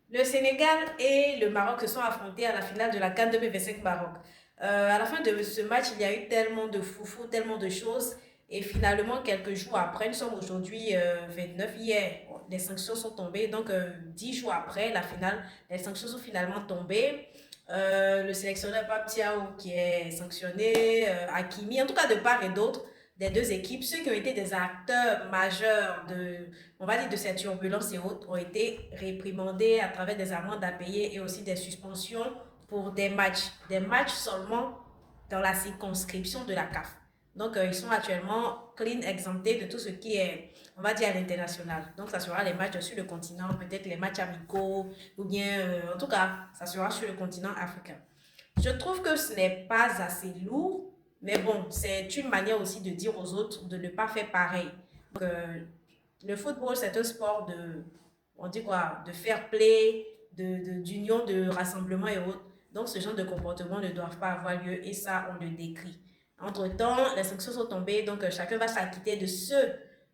Le Sénégal et le Maroc se sont affrontés à la finale de la CAN 2025 Maroc. À la fin de ce match, il y a eu tellement de foufou, tellement de choses. Et finalement, quelques jours après, nous sommes aujourd'hui 29 hier, les sanctions sont tombées. Donc, 10 jours après la finale, les sanctions sont finalement tombées. Le sélectionneur Pape Thiaw qui est sanctionné, Hakimi, en tout cas de part et d'autre, des deux équipes, ceux qui ont été des acteurs majeurs on va dire, de cette turbulence et autres, ont été réprimandés à travers des amendes à payer et aussi des suspensions pour des matchs. Des matchs seulement dans la circonscription de la CAF. Donc, ils sont actuellement clean, exemptés de tout ce qui est, on va dire, à l'international. Donc, ça sera les matchs sur le continent, peut-être les matchs amicaux, ou bien, en tout cas, ça sera sur le continent africain. Je trouve que ce n'est pas assez lourd, mais bon, c'est une manière aussi de dire aux autres de ne pas faire pareil. Donc, le football, c'est un sport de, on dit quoi, de fair play, d'union, de rassemblement et autres. Donc, ce genre de comportements ne doivent pas avoir lieu et ça, on le décrit. Entre-temps, les sanctions sont tombées, donc chacun va s'acquitter de ce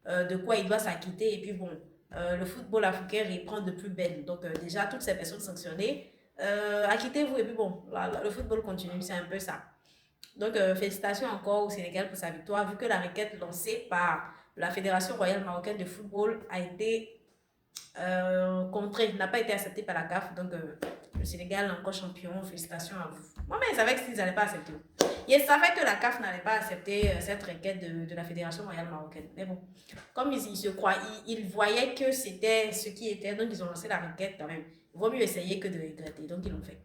de quoi il doit s'acquitter. Et puis bon, le football africain reprend de plus belle. Donc déjà, toutes ces personnes sanctionnées, acquittez-vous et puis bon, le football continue, c'est un peu ça. Donc, félicitations encore au Sénégal pour sa victoire, vu que la requête lancée par la Fédération royale marocaine de football a été contrée, n'a pas été acceptée par la CAF. Donc, le Sénégal est encore champion. Félicitations à vous. Moi-même, je savais qu'ils n'allaient pas accepter. Je savais que la CAF n'allait pas accepter cette requête de la Fédération royale marocaine. Mais bon, comme ils se croient, ils voyaient que c'était ce qui était, donc ils ont lancé la requête quand même. Il vaut mieux essayer que de regretter. Donc, ils l'ont fait.